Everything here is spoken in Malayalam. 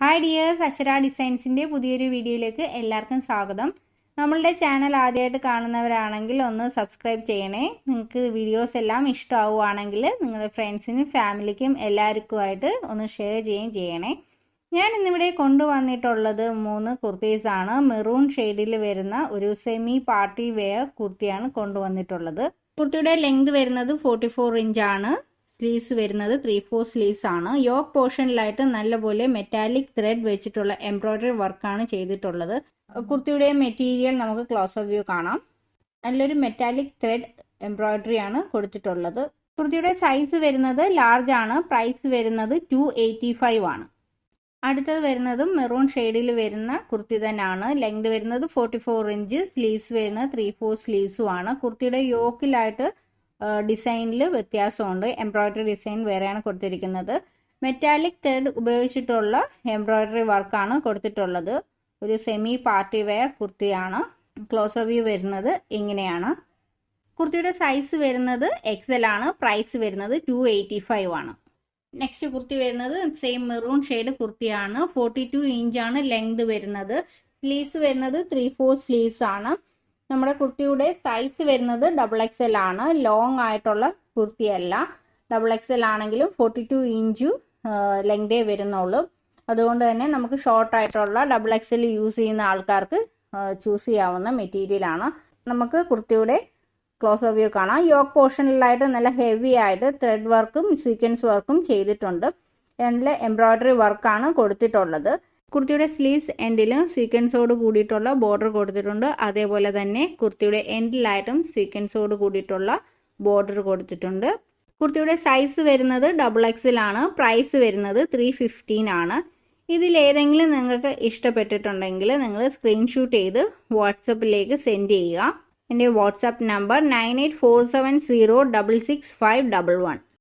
ഹായ് ഡിയേഴ്സ്, അക്ഷര ഡിസൈൻസിൻ്റെ പുതിയൊരു വീഡിയോയിലേക്ക് എല്ലാവർക്കും സ്വാഗതം. നമ്മളുടെ ചാനൽ ആദ്യമായിട്ട് കാണുന്നവരാണെങ്കിൽ ഒന്ന് സബ്സ്ക്രൈബ് ചെയ്യണേ. നിങ്ങൾക്ക് വീഡിയോസ് എല്ലാം ഇഷ്ടമാവുകയാണെങ്കിൽ നിങ്ങളുടെ ഫ്രണ്ട്സിനും ഫാമിലിക്കും എല്ലാവർക്കുമായിട്ട് ഒന്ന് ഷെയർ ചെയ്യണേ. ഞാൻ ഇന്നിവിടെ കൊണ്ടുവന്നിട്ടുള്ളത് 3 കുർത്തീസാണ്. മെറൂൺ ഷെയ്ഡിൽ വരുന്ന ഒരു സെമി പാർട്ടി വെയർ കുർത്തിയാണ് കൊണ്ടുവന്നിട്ടുള്ളത്. കുർത്തിയുടെ ലെങ്ത് വരുന്നത് 44 ഇഞ്ചാണ്. സ്ലീവ്സ് വരുന്നത് 3/4 സ്ലീവ്സ് ആണ്. യോക്ക് പോർഷനിലായിട്ട് നല്ലപോലെ മെറ്റാലിക് ത്രെഡ് വെച്ചിട്ടുള്ള എംബ്രോയിഡറി വർക്കാണ് ചെയ്തിട്ടുള്ളത്. കുർത്തിയുടെ മെറ്റീരിയൽ നമുക്ക് ക്ലോസ് വ്യൂ കാണാം. നല്ലൊരു മെറ്റാലിക് ത്രെഡ് എംബ്രോയിഡറി ആണ് കൊടുത്തിട്ടുള്ളത്. കുർത്തിയുടെ സൈസ് വരുന്നത് ലാർജ് ആണ്. പ്രൈസ് വരുന്നത് 285 ആണ്. അടുത്തത് വരുന്നതും മെറൂൺ ഷെയ്ഡിൽ വരുന്ന കുർത്തി തന്നെയാണ്. ലെങ്ത് വരുന്നത് 44 ഇഞ്ച്. സ്ലീവ്സ് വരുന്നത് 3/4 സ്ലീവ്സും ആണ്. കുർത്തിയുടെ യോക്കിലായിട്ട് ഡിസൈനിൽ വ്യത്യാസമുണ്ട്. എംബ്രോയിഡറി ഡിസൈൻ വേറെയാണ് കൊടുത്തിരിക്കുന്നത്. മെറ്റാലിക് ത്രെഡ് ഉപയോഗിച്ചിട്ടുള്ള എംബ്രോയിഡറി വർക്കാണ് കൊടുത്തിട്ടുള്ളത്. ഒരു സെമി പാർട്ടി വെയർ കുർത്തിയാണ്. ക്ലോസ് വ്യൂ വരുന്നത് ഇങ്ങനെയാണ്. കുർത്തിയുടെ സൈസ് വരുന്നത് XL ആണ്. പ്രൈസ് വരുന്നത് 285 ആണ്. നെക്സ്റ്റ് കുർത്തി വരുന്നത് സെയിം മെറൂൺ ഷെയ്ഡ് കുർത്തിയാണ്. 42 ഇഞ്ചാണ് ലെങ്ത് വരുന്നത്. സ്ലീവ്സ് വരുന്നത് 3/4 സ്ലീവ്സ് ആണ്. നമ്മുടെ കുർത്തിയുടെ സൈസ് വരുന്നത് XXL ആണ്. ലോങ് ആയിട്ടുള്ള കുർത്തിയല്ല. XXL ആണെങ്കിലും 42 ഇഞ്ചു ലെങ്തേ വരുന്നുള്ളൂ. അതുകൊണ്ട് തന്നെ നമുക്ക് ഷോർട്ട് ആയിട്ടുള്ള XXL യൂസ് ചെയ്യുന്ന ആൾക്കാർക്ക് ചൂസ് ചെയ്യാവുന്ന മെറ്റീരിയൽ ആണ്. നമുക്ക് കുർത്തിയുടെ ക്ലോസ് വ്യൂ കാണാം. യോക്ക് പോർഷനിലായിട്ട് നല്ല ഹെവി ആയിട്ട് ത്രെഡ് വർക്കും സീക്വൻസ് വർക്കും ചെയ്തിട്ടുണ്ട്. നല്ല എംബ്രോയിഡറി വർക്കാണ് കൊടുത്തിട്ടുള്ളത്. കുർത്തിയുടെ സ്ലീവ്സ് എൻഡിലും സീക്വൻസോട് കൂടിയിട്ടുള്ള ബോർഡർ കൊടുത്തിട്ടുണ്ട്. അതേപോലെ തന്നെ കുർത്തിയുടെ എൻഡിലായിട്ടും സീക്വൻസോട് കൂടിയിട്ടുള്ള ബോർഡർ കൊടുത്തിട്ടുണ്ട്. കുർത്തിയുടെ സൈസ് വരുന്നത് XXL ആണ്. പ്രൈസ് വരുന്നത് 315 ആണ്. ഇതിലേതെങ്കിലും നിങ്ങൾക്ക് ഇഷ്ടപ്പെട്ടിട്ടുണ്ടെങ്കിൽ നിങ്ങൾ സ്ക്രീൻഷോട്ട് ചെയ്ത് വാട്സപ്പിലേക്ക് സെൻഡ് ചെയ്യുക. എൻ്റെ വാട്സാപ്പ് നമ്പർ 9847066511.